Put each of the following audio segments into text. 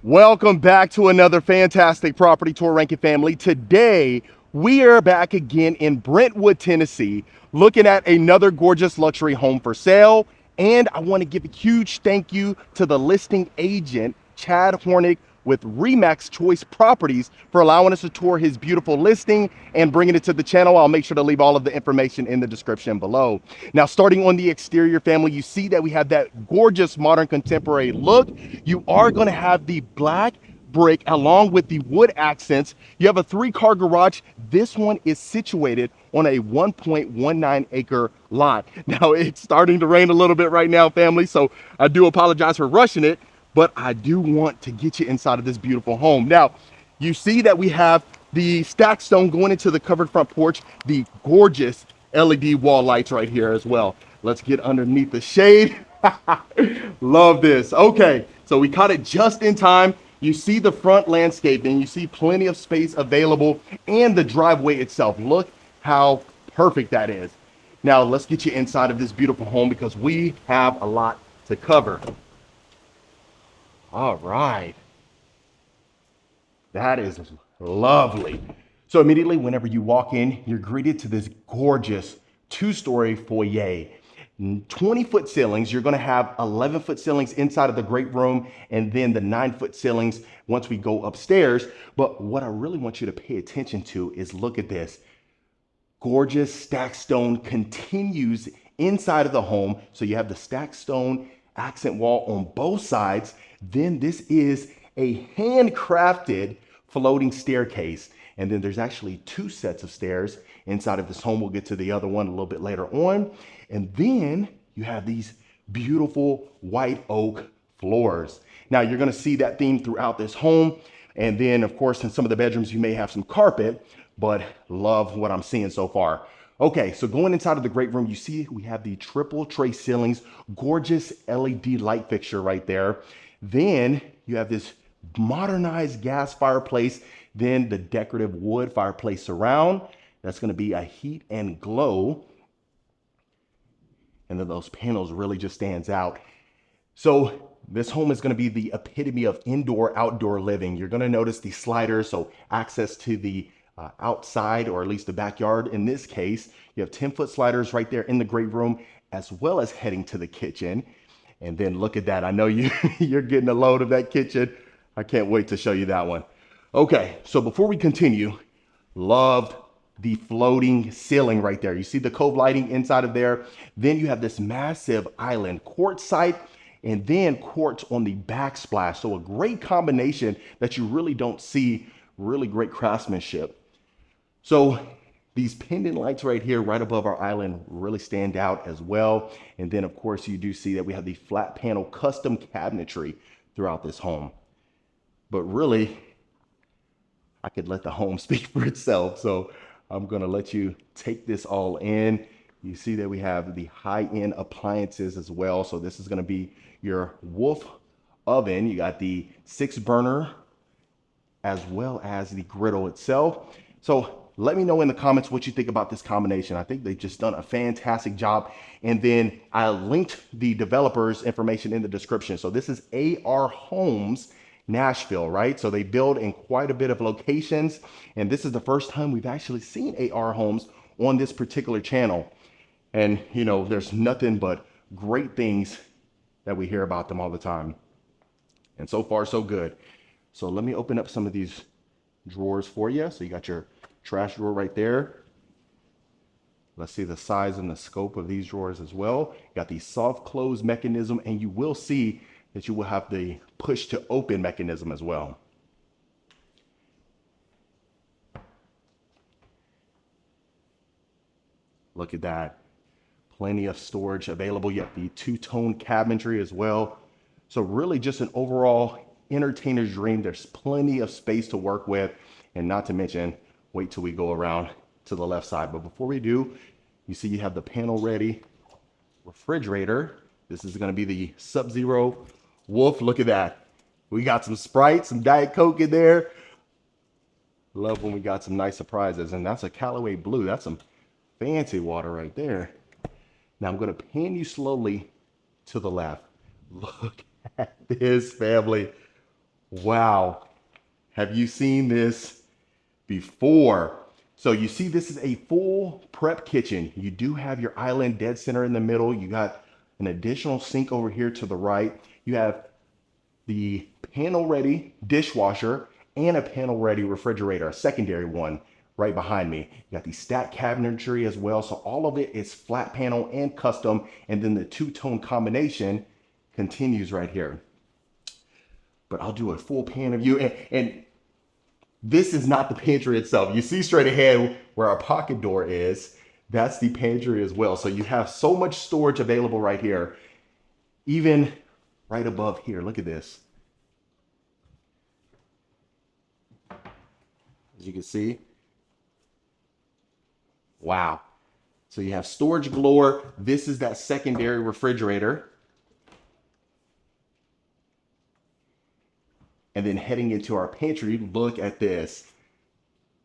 Welcome back to another fantastic property tour, Rankin family. Today, we are back again in Brentwood, Tennessee, looking at another gorgeous luxury home for sale. And I want to give a huge thank you to the listing agent, Chad Hornick with Remax Choice Properties, for allowing us to tour his beautiful listing and bringing it to the channel. I'll make sure to leave all of the information in the description below. Now, starting on the exterior, family, you see that we have that gorgeous modern contemporary look. You are going to have the black brick along with the wood accents. You have a 3-car garage. This one is situated on a 1.19 acre lot. Now, it's starting to rain a little bit right now, family, so I do apologize for rushing it, but I do want to get you inside of this beautiful home. Now, you see that we have the stacked stone going into the covered front porch, the gorgeous LED wall lights right here as well. Let's get underneath the shade. Love this. Okay, so we caught it just in time. You see the front landscaping, you see plenty of space available, and the driveway itself. Look how perfect that is. Now let's get you inside of this beautiful home because we have a lot to cover. All right. That is lovely. So immediately whenever you walk in, you're greeted to this gorgeous 2-story foyer. 20-foot ceilings. You're going to have 11-foot ceilings inside of the great room, and then the 9-foot ceilings once we go upstairs. But what I really want you to pay attention to is look at this. Gorgeous stacked stone continues inside of the home. So you have the stacked stone accent wall on both sides. Then this is a handcrafted floating staircase. And then there's actually 2 sets of stairs inside of this home. We'll get to the other one a little bit later on. And then you have these beautiful white oak floors. Now you're going to see that theme throughout this home. And then of course, in some of the bedrooms, you may have some carpet, but love what I'm seeing so far. Okay, so going inside of the great room, you see we have the triple tray ceilings, gorgeous LED light fixture right there. Then you have this modernized gas fireplace, then the decorative wood fireplace surround. That's going to be a heat and glow. And then those panels really just stands out. So this home is going to be the epitome of indoor outdoor living. You're going to notice the sliders, so access to the outside, or at least the backyard. In this case, you have 10-foot sliders right there in the great room, as well as heading to the kitchen. And then look at that. I know you're getting a load of that kitchen. I can't wait to show you that one. Okay, so before we continue, loved the floating ceiling right there. You see the cove lighting inside of there. Then you have this massive island quartzite, and then quartz on the backsplash. So a great combination that you really don't see. Really great craftsmanship. So these pendant lights right here, right above our island, really stand out as well. And then of course you do see that we have the flat panel custom cabinetry throughout this home. But really, I could let the home speak for itself. So I'm gonna let you take this all in. You see that we have the high-end appliances as well. So this is gonna be your Wolf oven. You got the 6-burner as well as the griddle itself. So let me know in the comments what you think about this combination. I think they've just done a fantastic job. And then I linked the developer's information in the description. So this is AR Homes Nashville, right? So they build in quite a bit of locations. And this is the first time we've actually seen AR Homes on this particular channel. And you know, there's nothing but great things that we hear about them all the time. And so far, so good. So let me open up some of these drawers for you. So you got your trash drawer right there. Let's see the size and the scope of these drawers as well. You got the soft close mechanism, and you will see that you will have the push to open mechanism as well. Look at that. Plenty of storage available. You have the 2-tone cabinetry as well. So really just an overall entertainer's dream. There's plenty of space to work with, and not to mention, wait till we go around to the left side. But before we do, you see you have the panel ready refrigerator. This is going to be the Sub-Zero Wolf. Look at that. We got some Sprite, some Diet Coke in there. Love when we got some nice surprises. And that's a Callaway Blue. That's some fancy water right there. Now I'm going to pan you slowly to the left. Look at this, family. Wow. Have you seen this before? So you see this is a full prep kitchen. You do have your island dead center in the middle. You got an additional sink over here to the right. You have the panel ready dishwasher and a panel ready refrigerator, a secondary one right behind me. You got the stacked cabinetry as well. So all of it is flat panel and custom. And then the two-tone combination continues right here. But I'll do a full pan of you. And this is not the pantry itself. You see straight ahead where our pocket door is. That's the pantry as well. So you have so much storage available right here. Even right above here, look at this. As you can see, wow. So you have storage galore. This is that secondary refrigerator. And then heading into our pantry, look at this.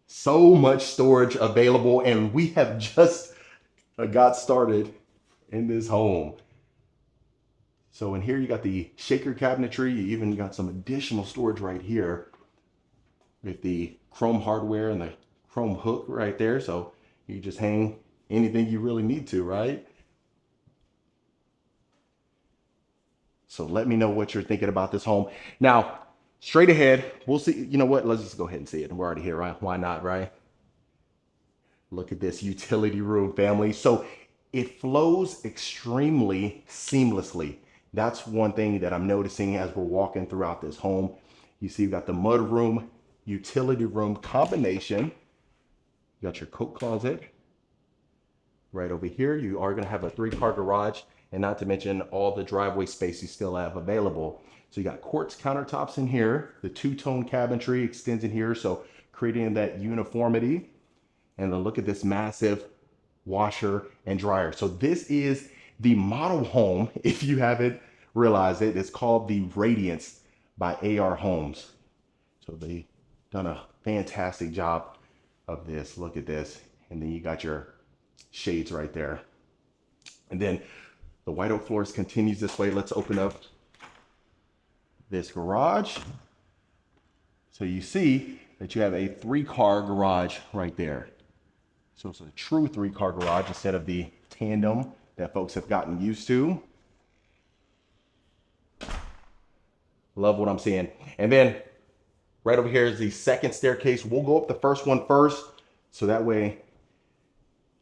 So much storage available, and we have just got started in this home. So in here you got the shaker cabinetry. You even got some additional storage right here with the chrome hardware and the chrome hook right there. So you just hang anything you really need to, right? So let me know what you're thinking about this home. Now, straight ahead, we'll see. You know what? Let's just go ahead and see it. We're already here, right? Why not, right? Look at this utility room, family. So it flows extremely seamlessly. That's one thing that I'm noticing as we're walking throughout this home. You see, you got the mudroom, utility room combination. You got your coat closet right over here. You are going to have a 3-car garage, and not to mention all the driveway space you still have available. So you got quartz countertops in here. The two-tone cabinetry extends in here, so creating that uniformity. And then look at this massive washer and dryer. So this is the model home. If you haven't realized it, it's called the Radiance by AR Homes. So they've done a fantastic job of this. Look at this. And then you got your shades right there. And then the white oak floors continues this way. Let's open up this garage. So you see that you have a 3-car garage right there. So it's a true 3-car garage instead of the tandem that folks have gotten used to. Love what I'm seeing. And then right over here is the second staircase. We'll go up the first one first, so that way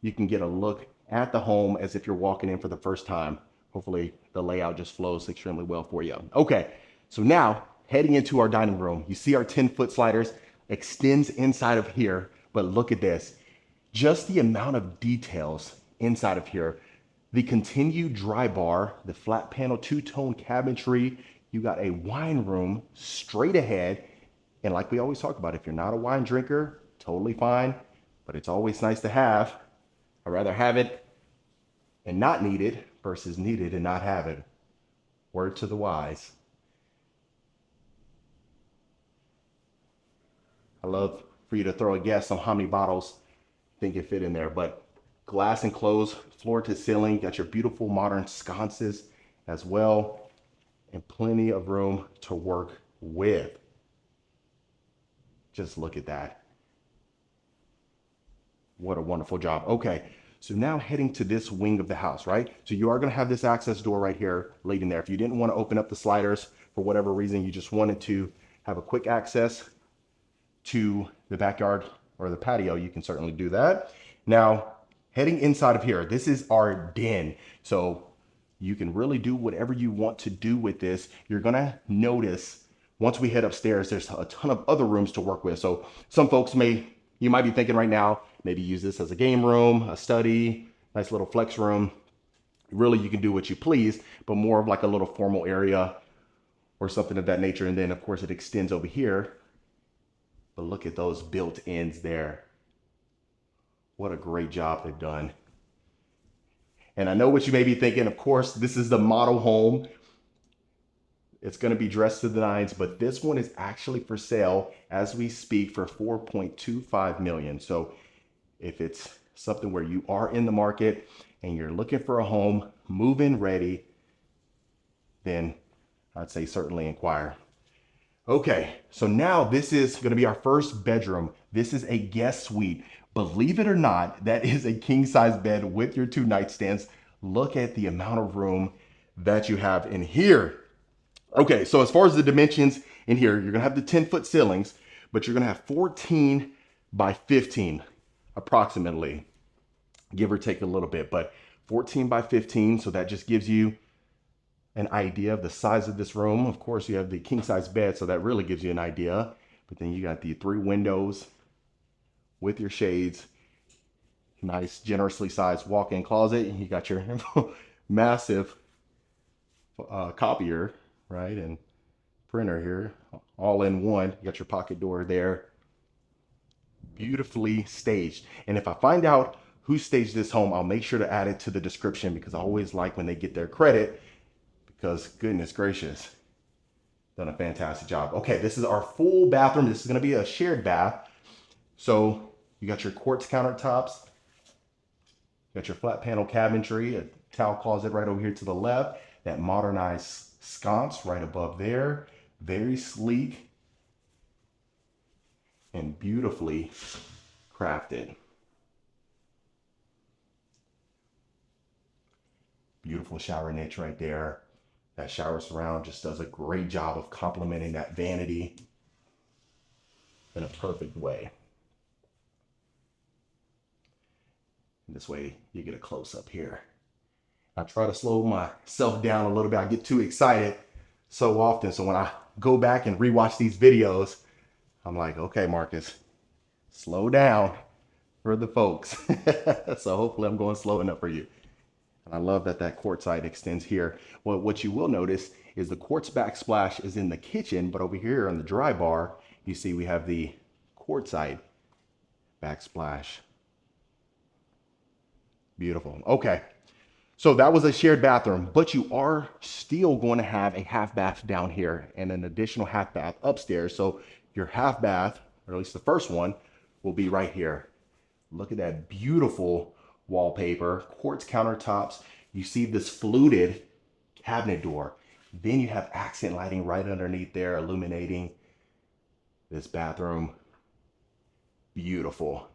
you can get a look at the home as if you're walking in for the first time. Hopefully the layout just flows extremely well for you. Okay, so now heading into our dining room. You see our 10-foot sliders extends inside of here, but look at this. Just the amount of details inside of here. The continued dry bar, the flat panel two-tone cabinetry. You got a wine room straight ahead. And like we always talk about, if you're not a wine drinker, totally fine, but it's always nice to have. I'd rather have it and not need it versus need it and not have it. Word to the wise. I love for you to throw a guess on how many bottles think it fit in there, but glass enclosed, floor to ceiling, got your beautiful modern sconces as well, and plenty of room to work with. Just look at that. What a wonderful job. Okay, so now heading to this wing of the house, right? So you are going to have this access door right here leading there. If you didn't want to open up the sliders for whatever reason, you just wanted to have a quick access to the backyard or the patio, you can certainly do that. Now, heading inside of here, this is our den. So you can really do whatever you want to do with this. You're gonna notice once we head upstairs, there's a ton of other rooms to work with. So some folks you might be thinking right now, maybe use this as a game room, a study, nice little flex room. Really, you can do what you please, but more of like a little formal area or something of that nature. And then of course it extends over here. But look at those built-ins there. What a great job they've done. And I know what you may be thinking, of course, this is the model home. It's gonna be dressed to the nines, but this one is actually for sale as we speak for $4.25 million. So if it's something where you are in the market and you're looking for a home, move-in ready, then I'd say certainly inquire. Okay, so now this is going to be our first bedroom. This is a guest suite. Believe it or not, that is a king size bed with your two nightstands. Look at the amount of room that you have in here. Okay, so as far as the dimensions in here, you're gonna have the 10-foot ceilings, but you're gonna have 14 by 15 approximately, give or take a little bit, but 14 by 15. So that just gives you an idea of the size of this room. Of course, you have the king size bed, so that really gives you an idea. But then you got the 3 windows with your shades, nice generously sized walk-in closet. You got your massive copier, right? And printer here, all in one. You got your pocket door there, beautifully staged. And if I find out who staged this home, I'll make sure to add it to the description, because I always like when they get their credit, because goodness gracious, done a fantastic job. Okay, this is our full bathroom. This is going to be a shared bath. So you got your quartz countertops, you got your flat panel cabinetry, a towel closet right over here to the left, that modernized sconce right above there. Very sleek and beautifully crafted. Beautiful shower niche right there. That shower surround just does a great job of complementing that vanity in a perfect way. And this way you get a close up here. I try to slow myself down a little bit. I get too excited so often. So when I go back and rewatch these videos, I'm like, okay, Marcus, slow down for the folks. So hopefully I'm going slow enough for you. And I love that that quartz side extends here. Well, what you will notice is the quartz backsplash is in the kitchen, but over here on the dry bar, you see we have the quartzite backsplash. Beautiful. Okay. So that was a shared bathroom, but you are still going to have a half bath down here and an additional half bath upstairs. So your half bath, or at least the first one, will be right here. Look at that beautiful wallpaper, quartz countertops. You see this fluted cabinet door. Then you have accent lighting right underneath there, illuminating this bathroom. Beautiful.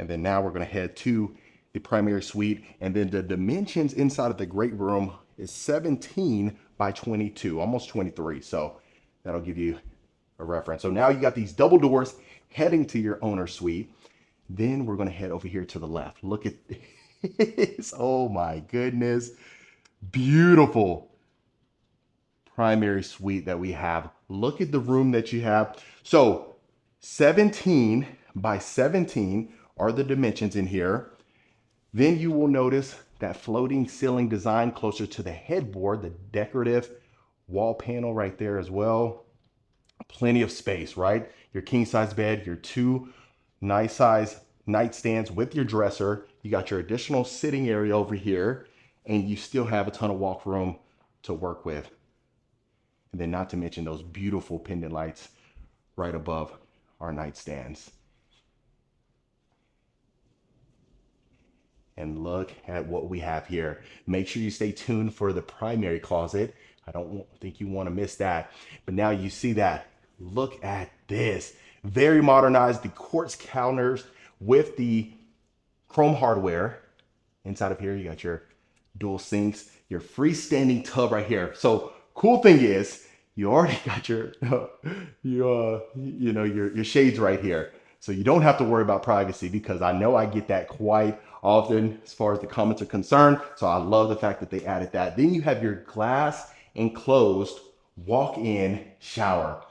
And then now we're going to head to the primary suite. And then the dimensions inside of the great room is 17 by 22, almost 23. So that'll give you a reference. So now you got these double doors heading to your owner suite. Then we're going to head over here to the left. Look at this. Oh my goodness. Beautiful primary suite that we have. Look at the room that you have. So 17 by 17 are the dimensions in here. Then you will notice that floating ceiling design closer to the headboard, the decorative wall panel right there as well. Plenty of space, right? Your king size bed, your 2 nice size nightstands with your dresser. You got your additional sitting area over here, and you still have a ton of walk room to work with. And then not to mention those beautiful pendant lights right above our nightstands. And look at what we have here. Make sure you stay tuned for the primary closet. I don't think you want to miss that. But now you see that. Look at this. Very modernized. The quartz counters with the chrome hardware. Inside of here, you got your dual sinks, your freestanding tub right here. So cool thing is, you already got your shades right here. So you don't have to worry about privacy, because I know I get that quite often as far as the comments are concerned. So I love the fact that they added that. Then you have your glass enclosed walk-in shower.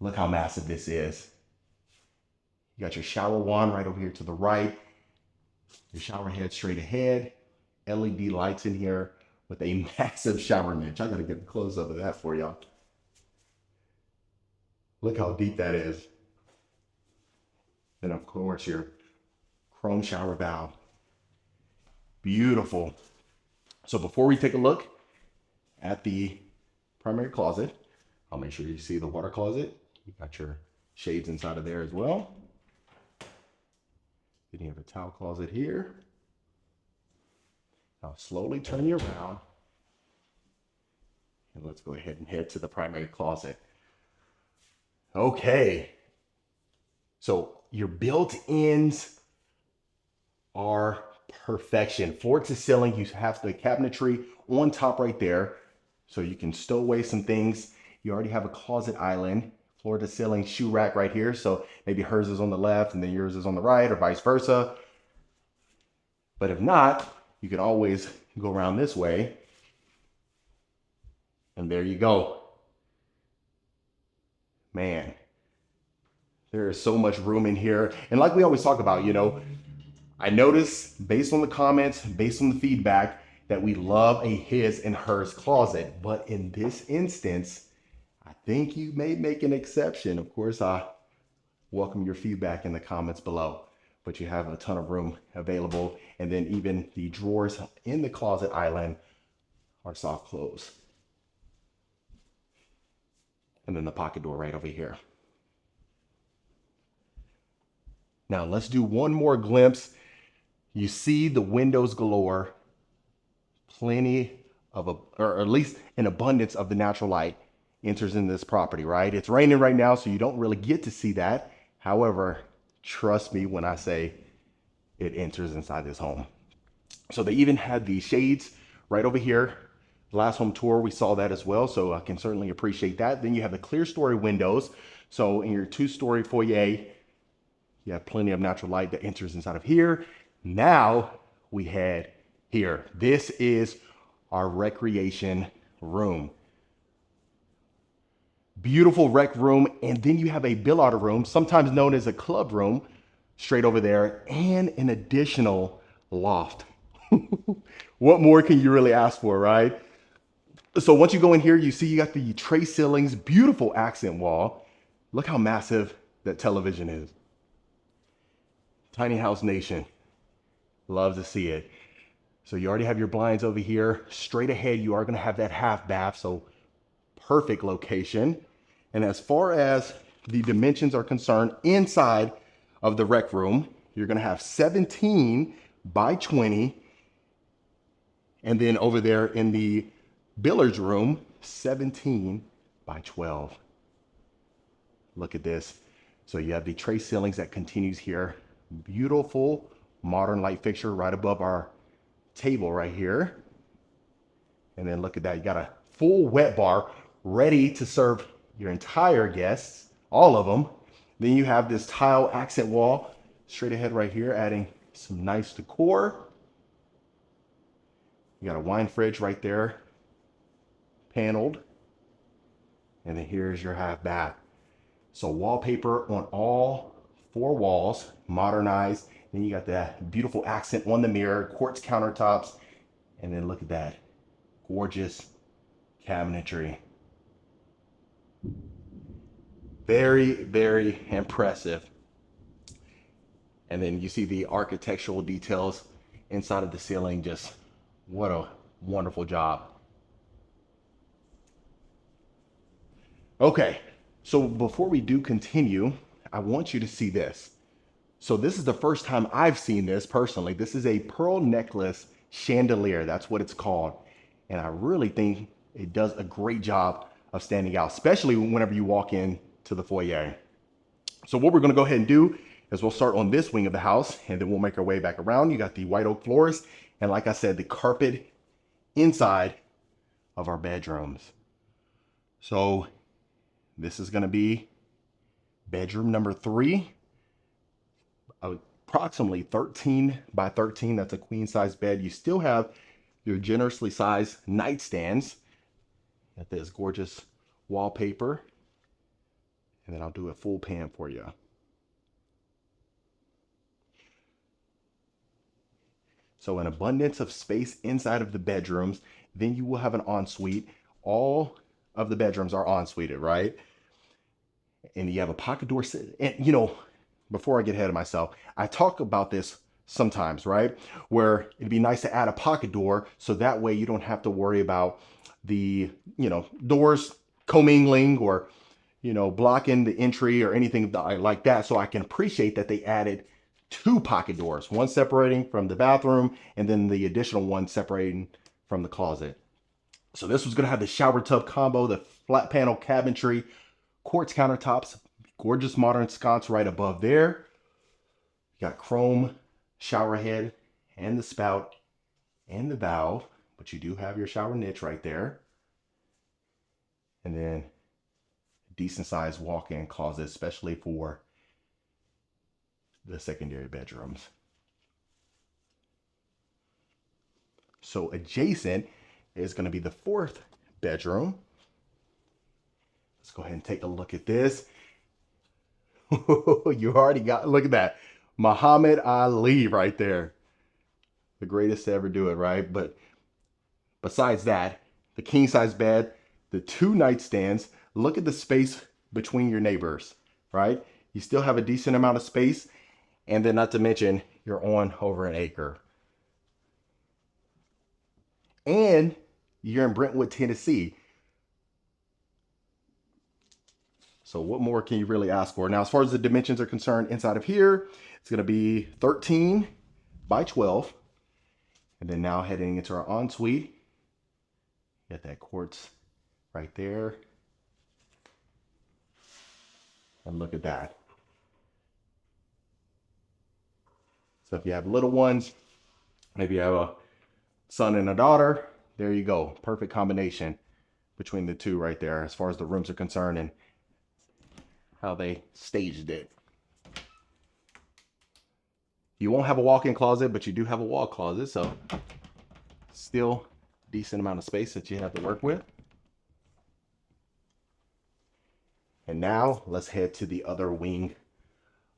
Look how massive this is. You got your shower wand right over here to the right. Your shower head straight ahead. LED lights in here with a massive shower niche. I gotta get a close up of that for y'all. Look how deep that is. And of course, your chrome shower valve. Beautiful. So before we take a look at the primary closet, I'll make sure you see the water closet. You got your shades inside of there as well. Then you have a towel closet here. Now slowly turn you around. And let's go ahead and head to the primary closet. Okay, so your built-ins are perfection. Floor to ceiling, you have the cabinetry on top right there, so you can stow away some things. You already have a closet island, floor to ceiling shoe rack right here. So maybe hers is on the left and then yours is on the right, or vice versa. But if not, you can always go around this way. And there you go. Man, there is so much room in here. And like we always talk about, you know, I noticed based on the comments, based on the feedback, that we love a his and hers closet. But in this instance, I think you may make an exception. Of course, I welcome your feedback in the comments below. But you have a ton of room available. And then even the drawers in the closet island are soft close. And then the pocket door right over here. Now let's do one more glimpse. You see the windows galore, plenty of, or at least an abundance of the natural light enters in this property, right? It's raining right now, so you don't really get to see that. However, trust me when I say it enters inside this home. So they even had the shades right over here. Last home tour, we saw that as well, so I can certainly appreciate that. Then you have the clear story windows. So in your 2-story foyer, you have plenty of natural light that enters inside of here. Now we head here. This is our recreation room. Beautiful rec room. And then you have a billiard room, sometimes known as a club room, straight over there, and an additional loft. What more can you really ask for, right? So once you go in here, you see you got the tray ceilings, beautiful accent wall. Look how massive that television is. Tiny House Nation. Love to see it. So you already have your blinds over here. Straight ahead, you are going to have that half bath. So perfect location. And as far as the dimensions are concerned, inside of the rec room, you're going to have 17 by 20. And then over there in the billiards room, 17 by 12. Look at this. So you have the tray ceilings that continues here. Beautiful modern light fixture right above our table right here. And then look at that. You got a full wet bar ready to serve your entire guests, all of them. Then you have this tile accent wall straight ahead right here, adding some nice decor. You got a wine fridge right there, paneled. And then here's your half bath. So wallpaper on all 4 walls, modernized. Then you got that beautiful accent on the mirror, quartz countertops. And then look at that gorgeous cabinetry. Very, very impressive. And then you see the architectural details inside of the ceiling. Just what a wonderful job. Okay, so before we do continue, I want you to see this. So this is the first time I've seen this personally. This is a pearl necklace chandelier. That's what it's called. And I really think it does a great job of standing out, especially whenever you walk in to the foyer. So what we're going to go ahead and do is we'll start on this wing of the house, and then we'll make our way back around. You got the white oak floors, and like I said, the carpet inside of our bedrooms. So this is going to be bedroom number 3, approximately 13 by 13. That's a queen size bed. You still have your generously sized nightstands. Got this gorgeous wallpaper. And then I'll do a full pan for you. So an abundance of space inside of the bedrooms. Then you will have an ensuite. All of the bedrooms are ensuited, right? And you have a pocket door. And you know, before I get ahead of myself, I talk about this sometimes, right? Where it'd be nice to add a pocket door, so that way you don't have to worry about the, you know, doors commingling or, you know, blocking the entry or anything like that. So I can appreciate that they added 2 pocket doors, one separating from the bathroom and then the additional one separating from the closet. So this was gonna have the shower tub combo, the flat panel cabinetry, quartz countertops, gorgeous modern sconce right above there. You got chrome shower head and the spout and the valve, but you do have your shower niche right there. And then a decent sized walk-in closet, especially for the secondary bedrooms. So adjacent is going to be the fourth bedroom. Let's go ahead and take a look at this. You already got, look at that. Muhammad Ali right there. The greatest to ever do it, right? But besides that, the king size bed, the 2 nightstands, look at the space between your neighbors, right? You still have a decent amount of space. And then not to mention, you're on over an acre. And you're in Brentwood, Tennessee. So what more can you really ask for? Now, as far as the dimensions are concerned, inside of here, it's going to be 13 by 12. And then now heading into our ensuite, got that quartz right there. And look at that. So if you have little ones, maybe you have a son and a daughter, there you go. Perfect combination between the two right there as far as the rooms are concerned and how they staged it. You won't have a walk-in closet, but you do have a wall closet, so still decent amount of space that you have to work with. And now let's head to the other wing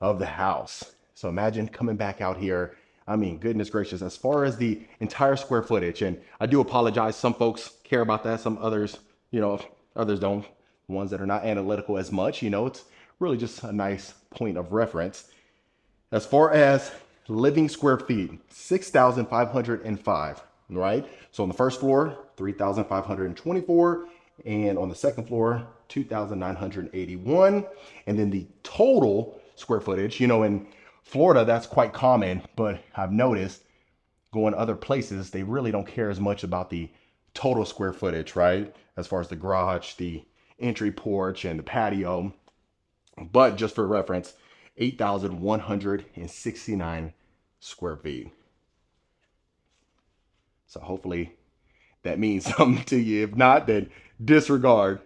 of the house. So imagine coming back out here. I mean, goodness gracious, as far as the entire square footage, and I do apologize, some folks care about that, some others, others don't. Ones that are not analytical as much, it's really just a nice point of reference. As far as living square feet, 6,505, right? So on the first floor, 3,524, and on the second floor, 2,981. And then the total square footage, in Florida, that's quite common, but I've noticed going other places, they really don't care as much about the total square footage, right? As far as the garage, the entry porch, and the patio. But just for reference, 8,169 square feet. So hopefully that means something to you. If not, then disregard.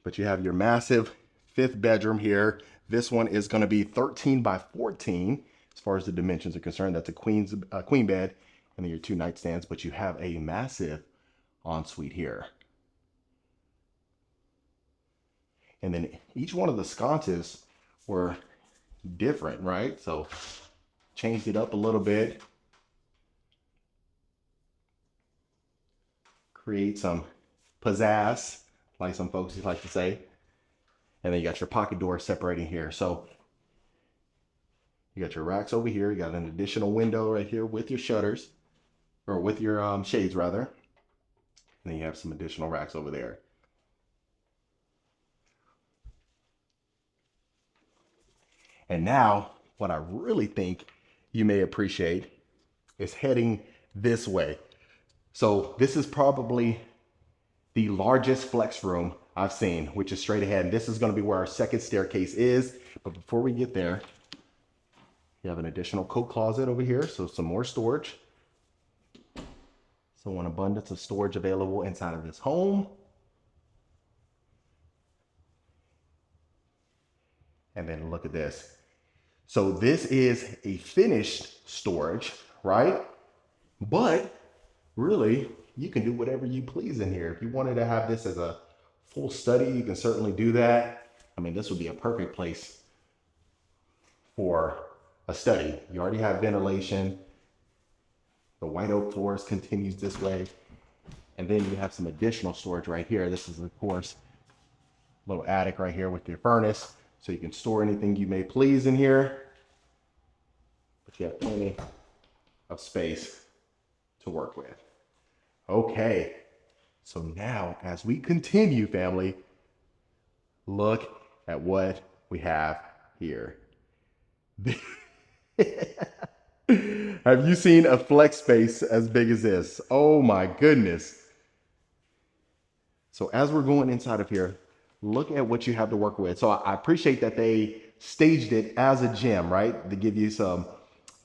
But you have your massive 5th bedroom here. This one is going to be 13 by 14 as far as the dimensions are concerned. That's a queen bed and then your 2 nightstands, but you have a massive ensuite here. And then each one of the sconces were different, right? So changed it up a little bit. Create some pizzazz, like some folks like to say. And then you got your pocket door separating here. So you got your racks over here. You got an additional window right here with your shutters, or with your shades rather. And then you have some additional racks over there. And now what I really think you may appreciate is heading this way. So this is probably the largest flex room I've seen, which is straight ahead. And this is going to be where our second staircase is. But before we get there, you have an additional coat closet over here. So some more storage. So an abundance of storage available inside of this home. And then look at this. So this is a finished storage, right? But really, you can do whatever you please in here. If you wanted to have this as a full study, you can certainly do that. I mean, this would be a perfect place for a study. You already have ventilation. The white oak floors continues this way. And then you have some additional storage right here. This is, of course, a little attic right here with your furnace. So you can store anything you may please in here. But you have plenty of space to work with. Okay, so now as we continue, family, look at what we have here. Have you seen a flex space as big as this? Oh my goodness. So as we're going inside of here, look at what you have to work with. So I appreciate that they staged it as a gym, right? To give you some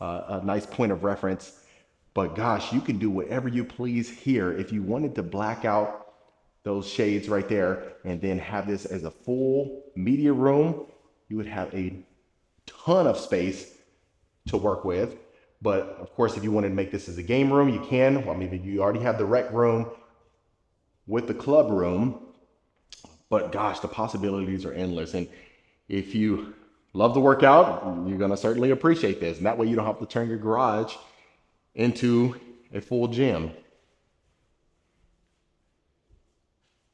a nice point of reference. But gosh, you can do whatever you please here. If you wanted to black out those shades right there and then have this as a full media room, you would have a ton of space to work with. But of course, if you wanted to make this as a game room, you can. Well, maybe you already have the rec room with the club room. But gosh, the possibilities are endless. And if you love to work out, you're gonna certainly appreciate this. And that way you don't have to turn your garage into a full gym.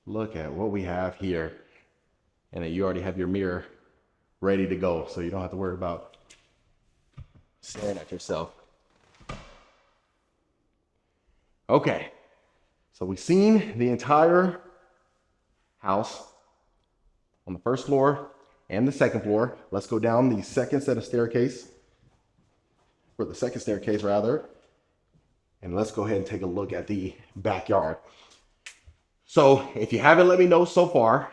Look at what we have here. And then you already have your mirror ready to go. So you don't have to worry about staring at yourself. Okay, so we've seen the entire house on the first floor and the second floor. Let's go down the second set of staircase, or the second staircase rather, and let's go ahead and take a look at the backyard. So if you haven't let me know so far,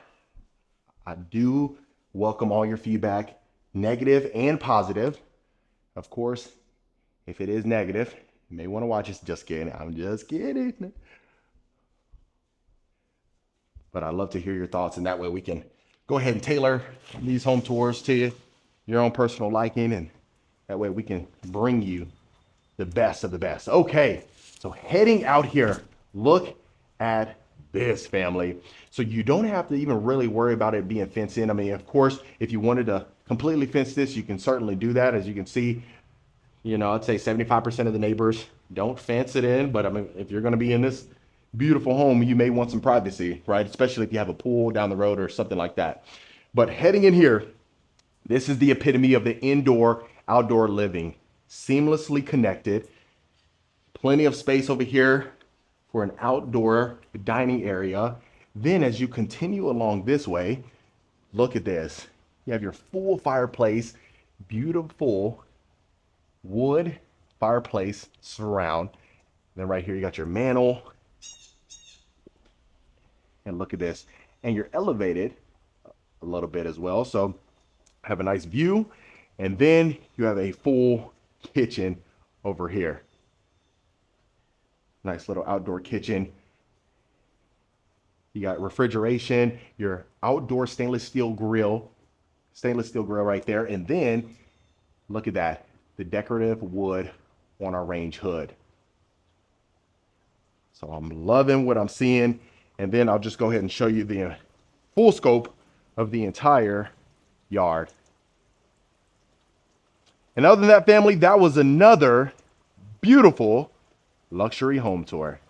I do welcome all your feedback, negative and positive. Of course, if it is negative, you may want to watch this. Just kidding. I'm just kidding. But I'd love to hear your thoughts, and that way we can go ahead and tailor these home tours to you, your own personal liking, and that way we can bring you the best of the best. Okay, so heading out here, look at this, family. So you don't have to even really worry about it being fenced in. I mean, of course, if you wanted to completely fence this, you can certainly do that. As you can see, you know, I'd say 75% of the neighbors don't fence it in, but I mean, if you're going to be in this beautiful home, you may want some privacy, right? Especially if you have a pool down the road or something like that. But heading in here, this is the epitome of the indoor outdoor living, seamlessly connected. Plenty of space over here for an outdoor dining area. Then as you continue along this way, look at this. You have your full fireplace, beautiful wood fireplace surround. Then right here, you got your mantle. And look at this. And you're elevated a little bit as well. So have a nice view. And then you have a full kitchen over here. Nice little outdoor kitchen. You got refrigeration, your outdoor stainless steel grill right there. And then look at that, the decorative wood on our range hood. So I'm loving what I'm seeing. And then I'll just go ahead and show you the full scope of the entire yard. And other than that, family, that was another beautiful luxury home tour.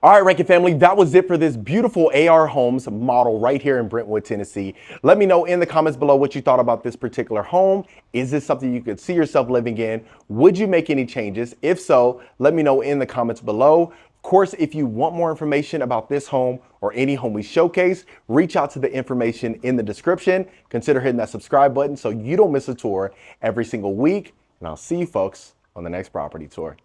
All right, Rankin family, that was it for this beautiful AR Homes model right here in Brentwood, Tennessee. Let me know in the comments below what you thought about this particular home. Is this something you could see yourself living in? Would you make any changes? If so, let me know in the comments below. Of course, if you want more information about this home or any home we showcase, reach out to the information in the description. Consider hitting that subscribe button so you don't miss a tour every single week. And I'll see you folks on the next property tour.